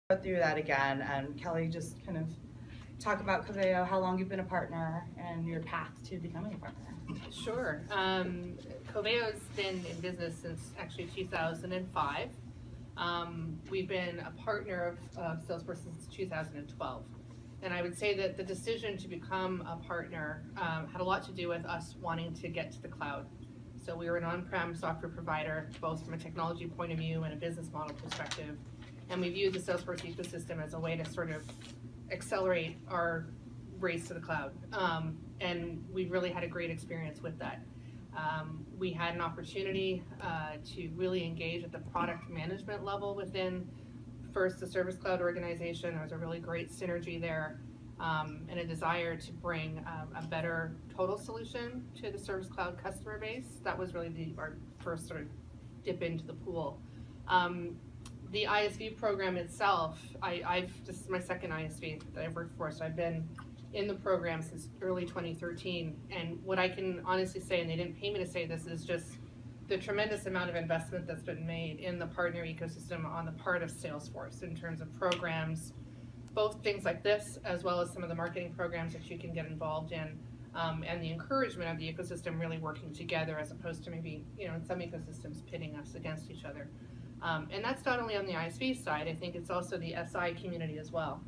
go through that again, and Kelly, just kind of talk about Coveo, how long you've been a partner, and your path to becoming a partner. Sure. Coveo's been in business since actually 2005. We've been a partner of Salesforce since 2012. And I would say that the decision to become a partner had a lot to do with us wanting to get to the cloud. So we were an on-prem software provider, both from a technology point of view and a business model perspective. And we viewed the Salesforce ecosystem as a way to sort of accelerate our race to the cloud. And we really had a great experience with that. We had an opportunity to really engage at the product management level within first the Service Cloud organization. There was a really great synergy there, and a desire to bring a better total solution to the Service Cloud customer base. That was really our first sort of dip into the pool. The ISV program itself, this is my second ISV that I've worked for, so I've been in the program since early 2013. And what I can honestly say, and they didn't pay me to say this, is just the tremendous amount of investment that's been made in the partner ecosystem on the part of Salesforce in terms of programs, both things like this, as well as some of the marketing programs that you can get involved in, and the encouragement of the ecosystem really working together as opposed to maybe, in some ecosystems pitting us against each other. And that's not only on the ISV side, I think it's also the SI community as well.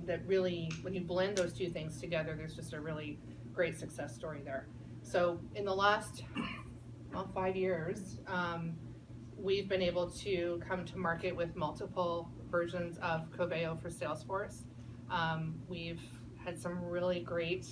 That really, when you blend those two things together, there's just a really great success story there. So in the last 5 years, we've been able to come to market with multiple versions of Coveo for Salesforce. We've had some really great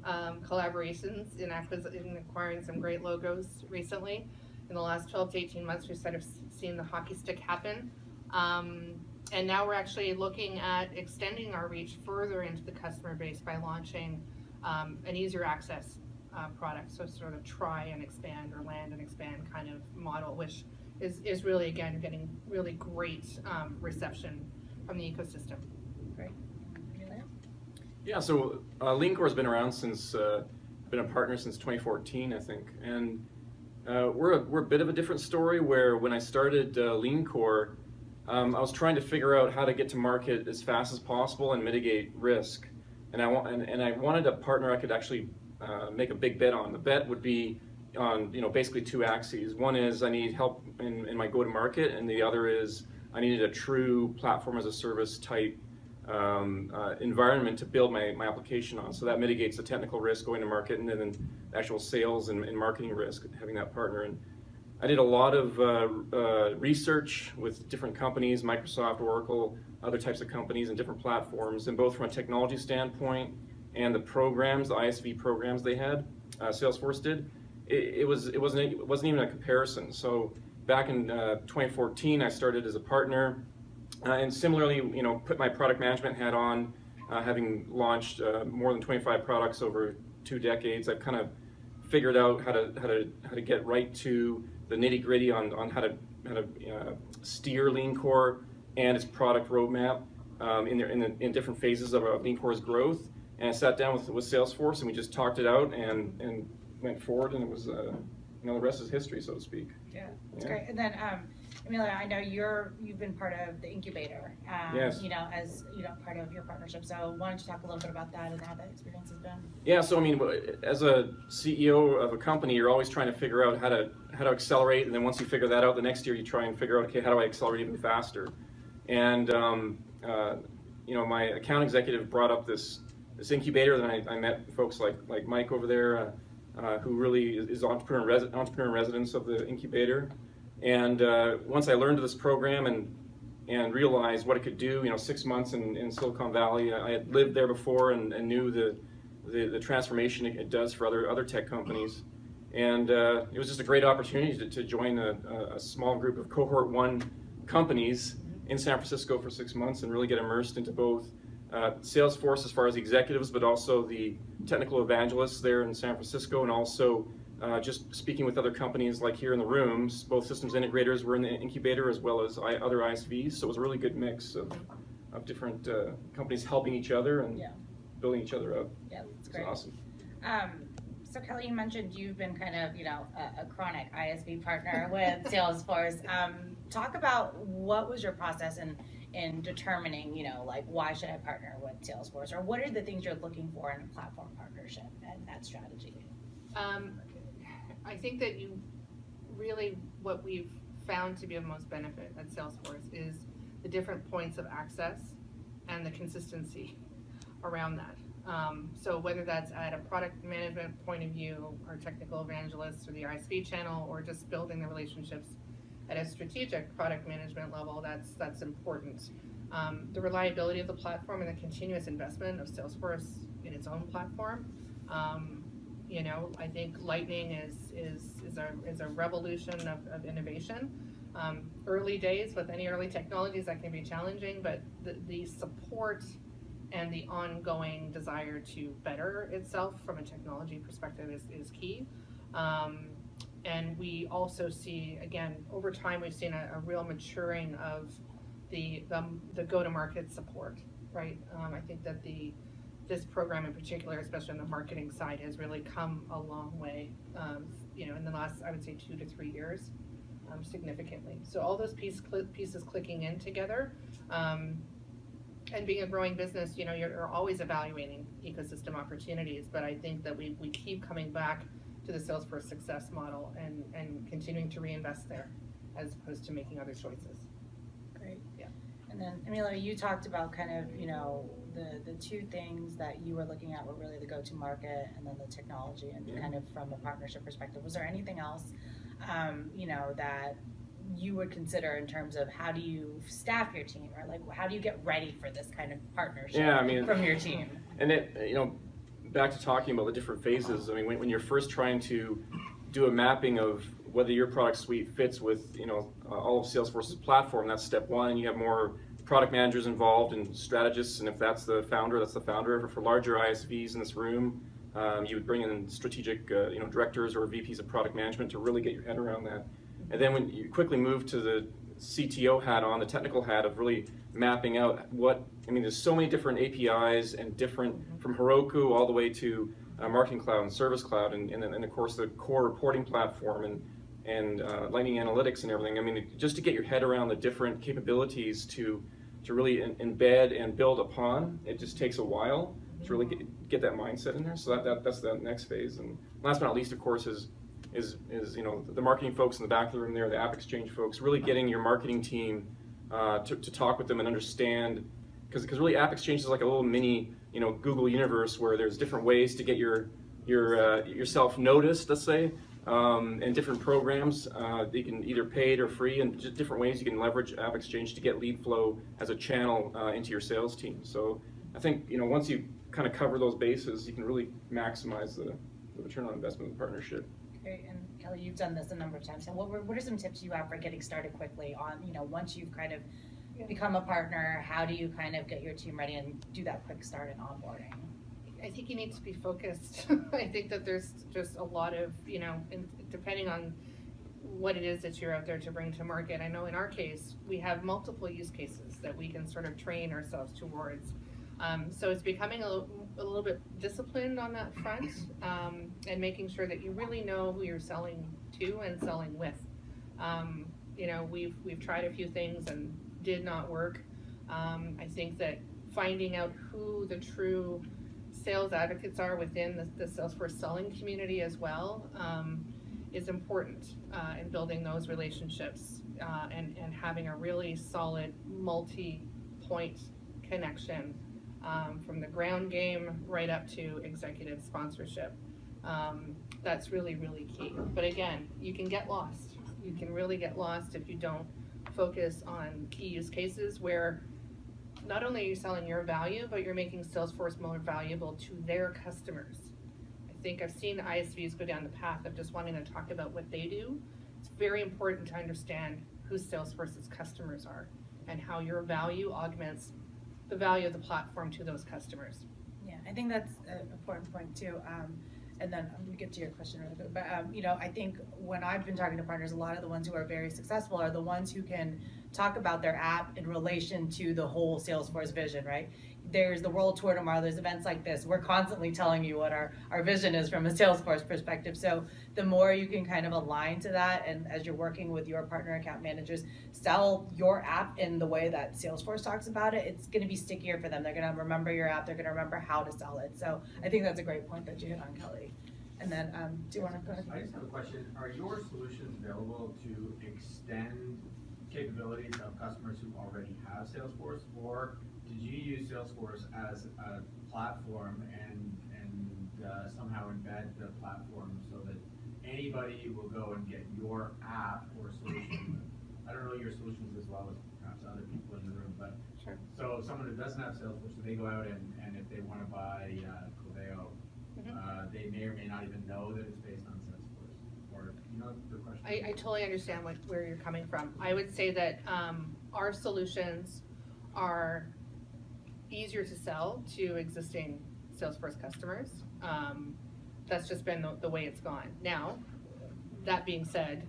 collaborations in acquiring some great logos recently. In the last 12 to 18 months, we've sort of seen the hockey stick happen. And now we're actually looking at extending our reach further into the customer base by launching an easier access product. So sort of try and expand or land and expand kind of model, which is really, again, getting really great reception from the ecosystem. Great. Yeah, so Leankor has been around since, been a partner since 2014, I think. And we're a bit of a different story where when I started Leankor, I was trying to figure out how to get to market as fast as possible and mitigate risk. And I wanted a partner I could actually make a big bet on. The bet would be on basically two axes. One is I need help in my go-to-market, and the other is I needed a true platform as a service type environment to build my application on. So that mitigates the technical risk going to market, and then actual sales and marketing risk having that partner. And I did a lot of research with different companies, Microsoft, Oracle, other types of companies and different platforms, and both from a technology standpoint and the programs, the ISV programs they had, Salesforce did, it wasn't even a comparison. So back in 2014, I started as a partner, and similarly, put my product management hat on, having launched more than 25 products over 2 decades. I've kind of figured out how to get right to the nitty-gritty on how to steer Leankor and its product roadmap in different phases of Leankor's growth. And I sat down with Salesforce, and we just talked it out and went forward, and it was the rest is history, so to speak. Yeah, that's great. And then Emilio, I know you've been part of the incubator, yes. As part of your partnership. So why don't you talk a little bit about that and how that experience has been? Yeah, so as a CEO of a company, you're always trying to figure out how to accelerate, and then once you figure that out, the next year you try and figure out, okay, how do I accelerate even faster? And my account executive brought up this incubator, then I met folks like Mike over there, who really is entrepreneur in residence of the incubator. And once I learned this program and realized what it could do, 6 months in Silicon Valley, I had lived there before and knew the transformation it does for other tech companies. And it was just a great opportunity to join a small group of cohort 1 companies in San Francisco for 6 months and really get immersed into both Salesforce as far as the executives, but also the technical evangelists there in San Francisco, and also just speaking with other companies like here in the rooms. Both systems integrators were in the incubator as well as other ISVs, so it was a really good mix of different companies helping each other and building each other up. Yeah, that's great. Awesome. So Kelly, you mentioned you've been kind of, a chronic ISV partner with Salesforce. Talk about what was your process in determining, like, why should I partner with Salesforce, or what are the things you're looking for in a platform partnership and that strategy? I think that what we've found to be of most benefit at Salesforce is the different points of access and the consistency around that. So whether that's at a product management point of view, or technical evangelists, or the ISV channel, or just building the relationships at a strategic product management level, that's important. The reliability of the platform and the continuous investment of Salesforce in its own platform. I think Lightning is a revolution of innovation. Early days with any early technologies, that can be challenging, but the support and the ongoing desire to better itself from a technology perspective is key. And we also see, again, over time, we've seen a real maturing of the go-to-market support, right? I think that this program in particular, especially on the marketing side, has really come a long way, in the last, I would say, 2 to 3 years, significantly. So all those pieces clicking in together, and being a growing business, you're always evaluating ecosystem opportunities, but I think that we keep coming back to the Salesforce success model and continuing to reinvest there as opposed to making other choices. Great. Yeah. And then, Emilio, you talked about kind of, the two things that you were looking at were really the go-to-market and then the technology, and kind of from a partnership perspective. Was there anything else, that you would consider in terms of how do you staff your team, or like how do you get ready for this kind of partnership from your team? And back to talking about the different phases. I mean, when you're first trying to do a mapping of whether your product suite fits with all of Salesforce's platform, that's step one. You have more product managers involved and strategists, and if that's the founder, that's the founder. For larger ISVs in this room, you would bring in strategic directors or VPs of product management to really get your head around that. And then when you quickly move to the CTO hat on, the technical hat of really mapping out there's so many different APIs and different, from Heroku all the way to Marketing Cloud and Service Cloud, and of course the core reporting platform and Lightning Analytics and everything. I mean, just to get your head around the different capabilities to really embed and build upon, it just takes a while to really get that mindset in there. So that's the next phase. And last but not least, of course, is the marketing folks in the back of the room there, the App Exchange folks, really getting your marketing team to talk with them and understand, because really App Exchange is like a little mini Google universe where there's different ways to get yourself noticed, let's say, and different programs that you can either paid or free, and just different ways you can leverage App Exchange to get lead flow as a channel into your sales team. So I think once you kind of cover those bases, you can really maximize the return on investment of the partnership. Great. And Kelly, you've done this a number of times. So what are some tips you have for getting started quickly on, once you've kind of become a partner, how do you kind of get your team ready and do that quick start in onboarding? I think you need to be focused. I think that there's just a lot of, depending on what it is that you're out there to bring to market. I know in our case, we have multiple use cases that we can sort of train ourselves towards. So it's becoming a little bit disciplined on that front, and making sure that you really know who you're selling to and selling with. We've tried a few things and did not work. I think that finding out who the true sales advocates are within the Salesforce selling community as well is important in building those relationships and having a really solid multi-point connection from the ground game right up to executive sponsorship. That's really, really key. But again, you can get lost. You can really get lost if you don't focus on key use cases where not only are you selling your value, but you're making Salesforce more valuable to their customers. I think I've seen ISVs go down the path of just wanting to talk about what they do. It's very important to understand who Salesforce's customers are and how your value augments the value of the platform to those customers. Yeah, I think that's an important point too. And then I'm gonna get to your question really quick. But I think when I've been talking to partners, a lot of the ones who are very successful are the ones who can talk about their app in relation to the whole Salesforce vision, right? there's the World Tour tomorrow, there's events like this. We're constantly telling you what our vision is from a Salesforce perspective. So the more you can kind of align to that, and as you're working with your partner account managers, sell your app in the way that Salesforce talks about it, it's going to be stickier for them. They're going to remember your app, they're going to remember how to sell it. So I think that's a great point that you hit on, Kelly. And then, do you want to go ahead? I just have a question. Are your solutions available to extend capabilities of customers who already have Salesforce, or did you use Salesforce as a platform and somehow embed the platform so that anybody will go and get your app or solution? I don't know your solutions as well as perhaps other people in the room, but Sure. so someone who doesn't have Salesforce, so they go out and if they want to buy Coveo, they may or may not even know that it's based on Salesforce. Or, you know, the question. I totally understand where you're coming from. I would say that our solutions are easier to sell to existing Salesforce customers. That's just been the way it's gone. Now, that being said,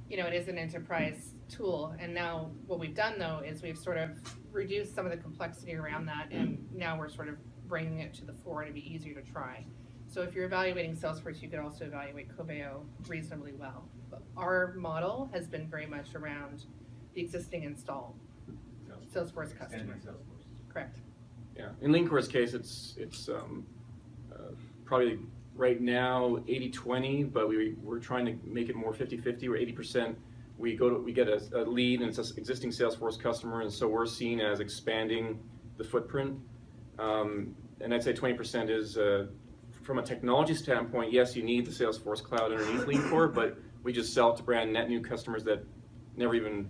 you know, it is an enterprise tool, and now what we've done though is we've sort of reduced some of the complexity around that, and now we're sort of bringing it to the fore to be easier to try. So if you're evaluating Salesforce, you could also evaluate Coveo reasonably well. But our model has been very much around the existing installed Salesforce customer. Salesforce. Correct. Yeah, in Leankor's case, it's probably right now 80-20, but we're trying to make it more 50-50, or 80%. We get a lead, and it's an existing Salesforce customer, and so we're seen as expanding the footprint. And I'd say 20% is from a technology standpoint. Yes, you need the Salesforce cloud underneath Leankor, but we just sell it to brand net new customers that never even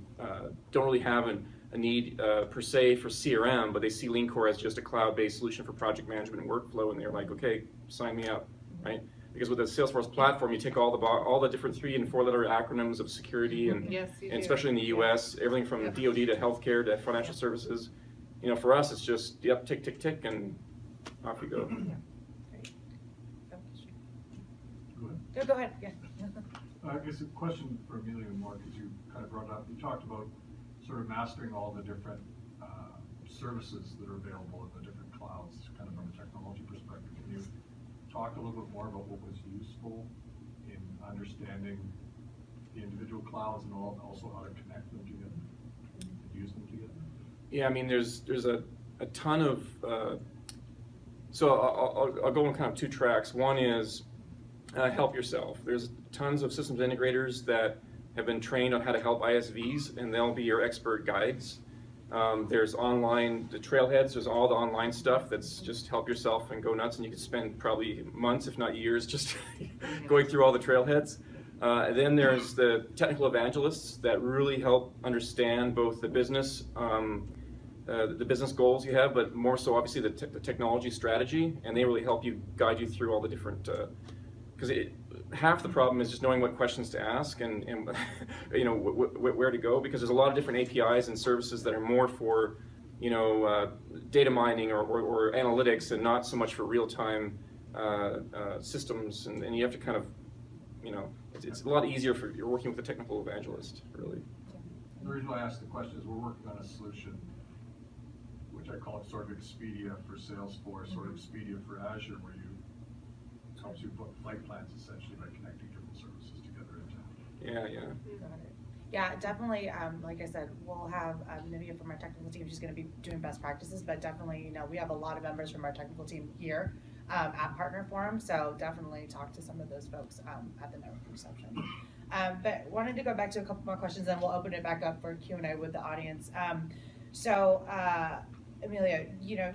don't really have a need per se for CRM, but they see Leankor as just a cloud-based solution for project management and workflow, and they're like, okay, sign me up, right? Because with the Salesforce platform, you take all the different 3- and 4-letter acronyms of security, and, Yes, you and do. especially in the U.S., everything from Yep. DoD to healthcare to financial services. You know, for us, it's just yep, tick, tick, tick, and off you go. No, go ahead. Yeah. I guess a question for Emilio and Mark, as you kind of brought up, you talked about sort of mastering all the different services that are available in the different clouds, kind of from a technology perspective. Can you talk a little bit more about what was useful in understanding the individual clouds and also how to connect them together and use them together? Yeah, I mean, there's a ton of, so I'll go on kind of 2 tracks. One is help yourself. There's tons of systems integrators that have been trained on how to help ISVs, and they'll be your expert guides. There's online, the trailheads, there's all the online stuff that's just help yourself and go nuts, and you can spend probably months, if not years, just going through all the trailheads. Then there's the technical evangelists that really help understand both the business goals you have, but more so obviously the technology strategy, and they really help you, guide you through all the different, because half the problem is just knowing what questions to ask and you know where to go, because there's a lot of different APIs and services that are more for, you know, data mining or analytics, and not so much for real-time systems, and you have to kind of, you know, it's a lot easier if you're working with a technical evangelist, really. The reason why I asked the question is we're working on a solution which I call it sort of Expedia for Salesforce, or Expedia for Azure, where helps you book flight plans essentially by connecting different services together into. Yeah. Got it. Yeah, definitely. Like I said, we'll have Nivea from our technical team who's going to be doing best practices, but definitely, you know, we have a lot of members from our technical team here at Partner Forum, so definitely talk to some of those folks at the network reception. But wanted to go back to a couple more questions, then we'll open it back up for Q&A with the audience. Emilio, you know,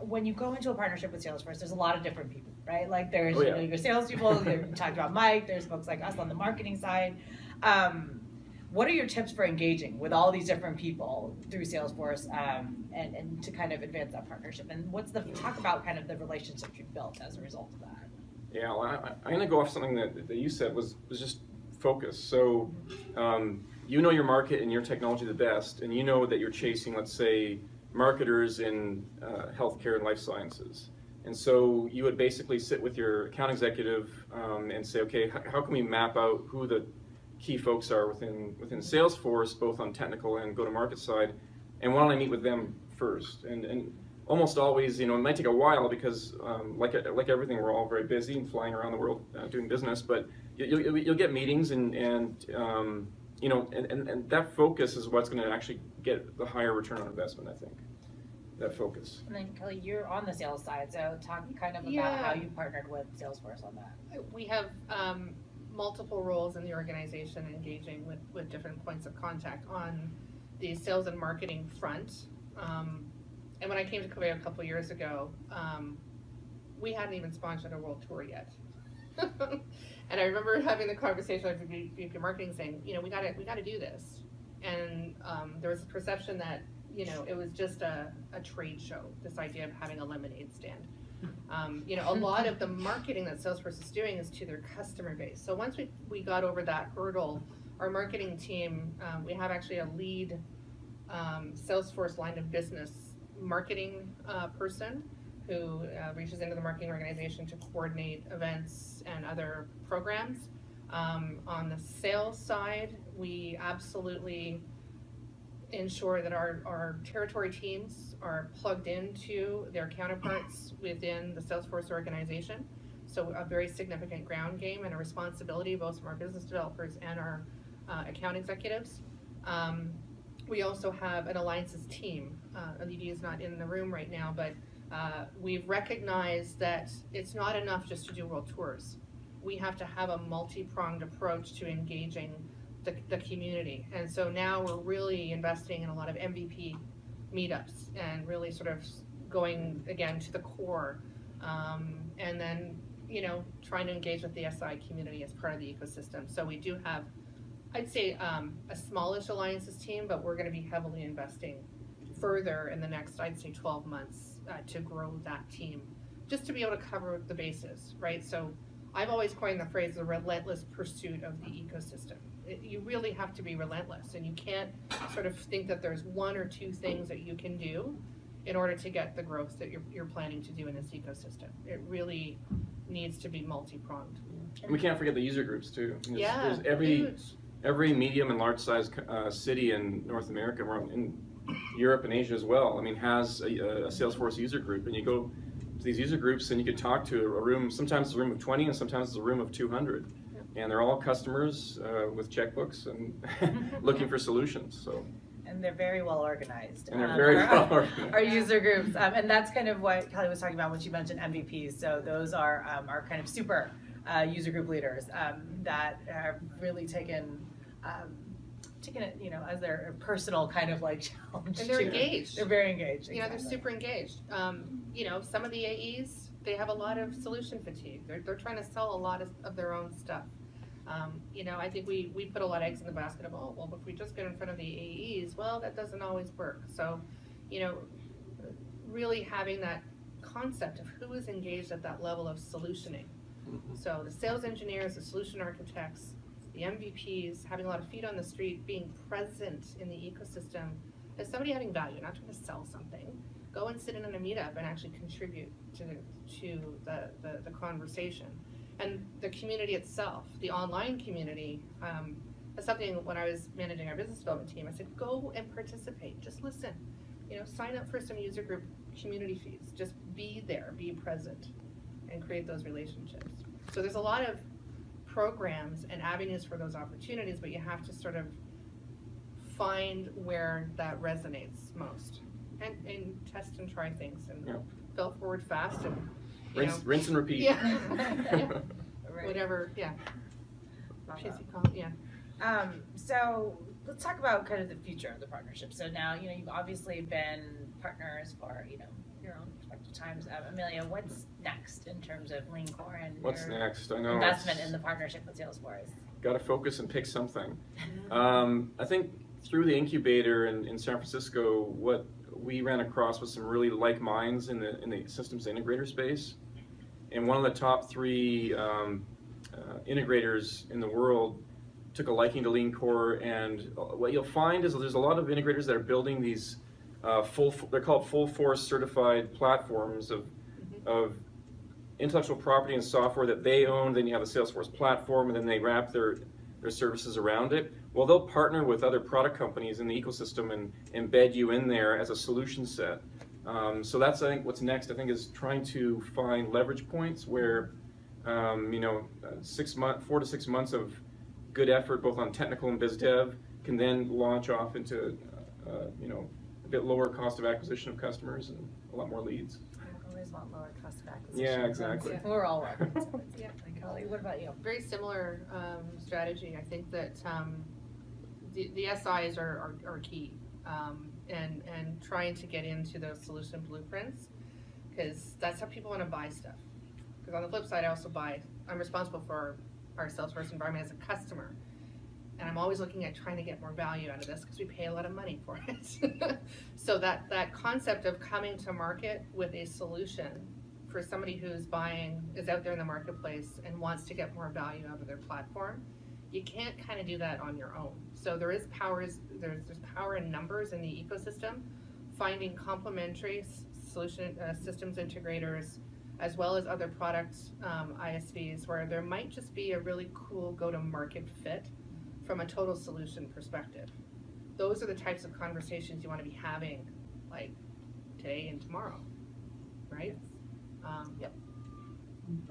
when you go into a partnership with Salesforce, there's a lot of different people, right? Like there's you know, your salespeople, you talked about Mike, there's folks like us on the marketing side. What are your tips for engaging with all these different people through Salesforce and to kind of advance that partnership? And talk about kind of the relationships you've built as a result of that? Yeah, well, I'm going to go off something that you said was just focus. So you know your market and your technology the best, and you know that you're chasing, let's say, marketers in healthcare and life sciences. And so you would basically sit with your account executive and say, okay, how can we map out who the key folks are within Salesforce, both on technical and go-to-market side, and why don't I meet with them first, and almost always, it might take a while because like everything, we're all very busy and flying around the world doing business, but you'll get meetings and that focus is what's going to actually get the higher return on investment, I think. That focus. And then Kelly, you're on the sales side, so talk kind of about Yeah. how you partnered with Salesforce on that. We have multiple roles in the organization engaging with different points of contact on the sales and marketing front. And when I came to Coveo a couple years ago, we hadn't even sponsored a world tour yet. And I remember having the conversation with VP Marketing saying, we gotta do this. And there was a perception that, it was just a trade show, this idea of having a lemonade stand. A lot of the marketing that Salesforce is doing is to their customer base. So once we got over that hurdle, our marketing team, we have actually a lead Salesforce line of business marketing person who reaches into the marketing organization to coordinate events and other programs. On the sales side, we absolutely ensure that our territory teams are plugged into their counterparts within the Salesforce organization. So a very significant ground game and a responsibility both from our business developers and our account executives. We also have an alliances team. Olivia is not in the room right now, but we've recognized that it's not enough just to do world tours. We have to have a multi-pronged approach to engaging the community. And so now we're really investing in a lot of MVP meetups and really sort of going again to the core. And then, trying to engage with the SI community as part of the ecosystem. So we do have, I'd say, a smallish alliances team, but we're going to be heavily investing further in the next, I'd say, 12 months to grow that team, just to be able to cover the bases, right? So I've always coined the phrase the relentless pursuit of the ecosystem. You really have to be relentless, and you can't sort of think that there's one or two things that you can do in order to get the growth that you're planning to do in this ecosystem. It really needs to be multi-pronged. And we can't forget the user groups too. Yeah, There's every medium and large size city in North America, in Europe and Asia as well, has a Salesforce user group, and you go to these user groups and you can talk to a room, sometimes it's a room of 20 and sometimes it's a room of 200. And they're all customers with checkbooks and looking for solutions. So. And they're very well organized. And they're very well organized. Our user groups, and that's kind of what Kelly was talking about when she mentioned MVPs. So those are our kind of super user group leaders that have really taken it, as their personal kind of like challenge. And they're engaged. They're very engaged. They're super engaged. Some of the AEs, they have a lot of solution fatigue. They're trying to sell a lot of their own stuff. I think we put a lot of eggs in the basket of, if we just get in front of the AEs, that doesn't always work. So, really having that concept of who is engaged at that level of solutioning. Mm-hmm. So the sales engineers, the solution architects, the MVPs, having a lot of feet on the street, being present in the ecosystem as somebody having value, not trying to sell something. Go and sit in on a meetup and actually contribute to the conversation. And the community itself, the online community, that's something when I was managing our business development team, I said, go and participate, just listen. Sign up for some user group community feeds, just be there, be present, and create those relationships. So there's a lot of programs and avenues for those opportunities, but you have to sort of find where that resonates most. And test and try things and fail forward fast and rinse and repeat. Yeah. Right. Whatever, yeah. So let's talk about kind of the future of the partnership. So now, you've obviously been partners for, your own respective times. Amelia, what's next in terms of Leankor and what's your next? I know investment in the partnership with Salesforce? Got to focus and pick something. I think through the incubator in San Francisco, what we ran across was some really like minds in the systems integrator space. And one of the top 3 integrators in the world took a liking to Leankor, and what you'll find is there's a lot of integrators that are building these they're called full force certified platforms of intellectual property and software that they own. Then you have a Salesforce platform, and then they wrap their their services around it. Well, they'll partner with other product companies in the ecosystem and embed you in there as a solution set. So that's, I think, what's next. I think is trying to find leverage points where, 4 to 6 months of good effort, both on technical and biz dev, can then launch off into, a bit lower cost of acquisition of customers and a lot more leads. I always want lower cost of acquisition. Yeah, exactly. We're all working towards it. Yeah. Kelly, what about you? Very similar strategy. I think that the SIs are key, and trying to get into those solution blueprints, because that's how people want to buy stuff. Because on the flip side, I'm responsible for our Salesforce environment as a customer, and I'm always looking at trying to get more value out of this because we pay a lot of money for it. So that concept of coming to market with a solution for somebody who's is out there in the marketplace and wants to get more value out of their platform, you can't kind of do that on your own. So there's power in numbers in the ecosystem, finding complementary solution systems integrators, as well as other product ISVs, where there might just be a really cool go-to-market fit from a total solution perspective. Those are the types of conversations you want to be having, like today and tomorrow, right? Yep.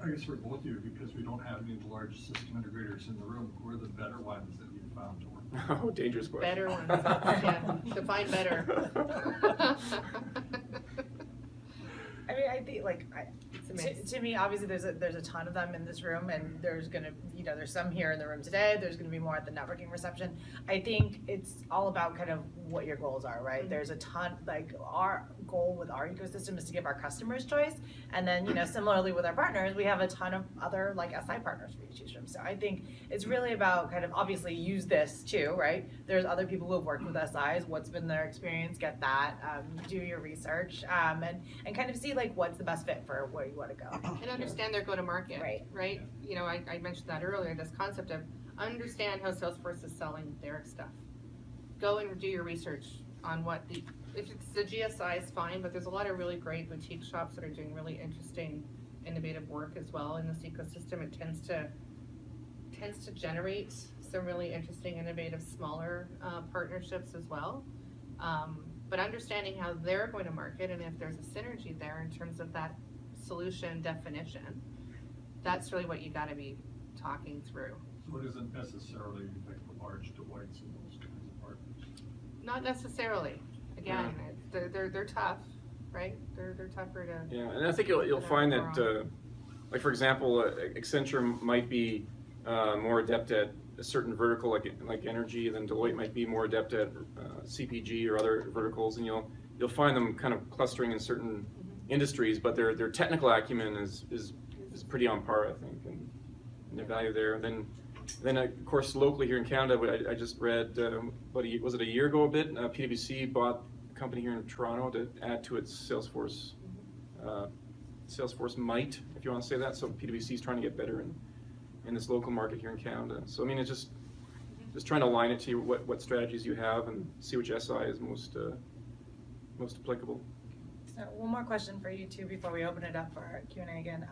I guess for both of you, because we don't have any of the large system integrators in the room, who are the better ones that you've found to work with? Oh, dangerous question. Better ones, yeah, define better. I mean, I think It's amazing. to me, obviously, there's a ton of them in this room, and there's gonna, there's some here in the room today. There's gonna be more at the networking reception. I think it's all about kind of what your goals are, right? Mm-hmm. There's a ton, our goal with our ecosystem is to give our customers choice, and then similarly with our partners, we have a ton of other SI partners for you to choose from. So I think it's really about kind of obviously use this too, right? There's other people who have worked with SIs. What's been their experience? Get that. Do your research, and kind of see what's the best fit for where you want to go. And understand their go-to-market, Right. right? I mentioned that earlier, this concept of understand how Salesforce is selling their stuff. Go and do your research on if it's the GSI is fine, but there's a lot of really great boutique shops that are doing really interesting, innovative work as well in this ecosystem. It tends to generate some really interesting, innovative, smaller partnerships as well. But understanding how they're going to market and if there's a synergy there in terms of that solution definition, that's really what you got to be talking through. So it isn't necessarily like the large Deloittes and those kinds of partners? Not necessarily. Again, they're tough, right? They're tougher to. Yeah, and I think you'll find that, for example, Accenture might be more adept at a certain vertical, like energy, than Deloitte might be more adept at CPG or other verticals, and you'll find them kind of clustering in certain industries, but their technical acumen is pretty on par, I think, and the value there. Then of course locally here in Canada, I just read was it a year ago a bit? PwC bought a company here in Toronto to add to its Salesforce might, if you want to say that. So PwC is trying to get better in this local market here in Canada. So I mean, it's just trying to align it to what strategies you have and see which SI is most applicable. So one more question for you two before we open it up for our Q&A again.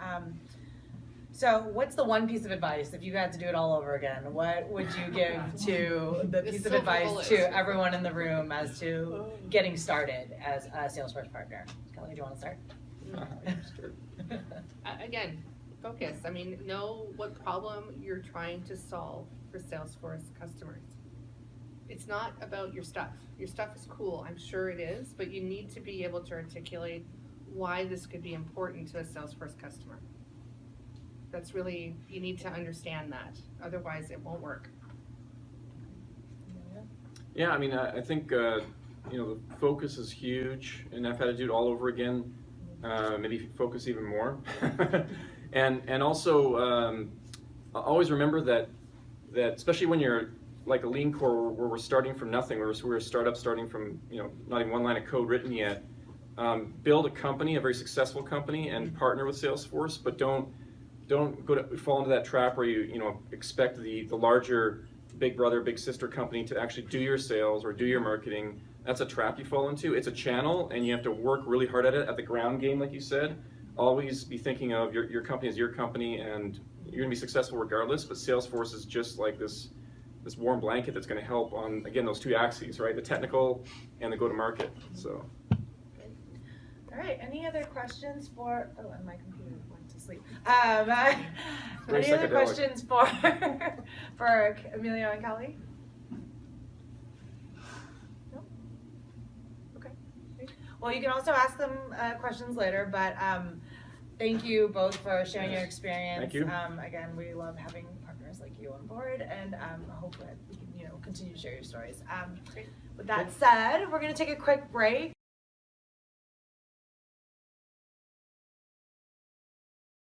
So what's the one piece of advice, if you had to do it all over again, what would you give to the piece of advice to everyone in the room as to getting started as a Salesforce partner? Kelly, do you want to start? Again, focus. I mean, know what problem you're trying to solve for Salesforce customers. It's not about your stuff. Your stuff is cool, I'm sure it is, but you need to be able to articulate why this could be important to a Salesforce customer. That's really, you need to understand that. Otherwise, it won't work. Yeah, I mean, I think the focus is huge, and I've had to do it all over again. Maybe focus even more, and also always remember that especially when you're like a Leankor, where we're starting from nothing, where we're a startup starting from not even one line of code written yet. Build a company, a very successful company, and partner with Salesforce, but don't fall into that trap where you expect the larger big brother, big sister company to actually do your sales or do your marketing. That's a trap you fall into. It's a channel, and you have to work really hard at it, at the ground game, like you said. Always be thinking of your company as your company, and you're gonna be successful regardless, but Salesforce is just like this this warm blanket that's going to help on, again, those two axes, right? The technical and the go-to-market. So. All right, any other questions for, oh, and my computer went to sleep. Very Any other psychedelic. questions for Emilio and Kelly? No? Okay. Great. Well, you can also ask them questions later, but thank you both for sharing your experience. Thank you. Again, we love having partners like you on board, and hope that we can, continue to share your stories. With that said, we're going to take a quick break.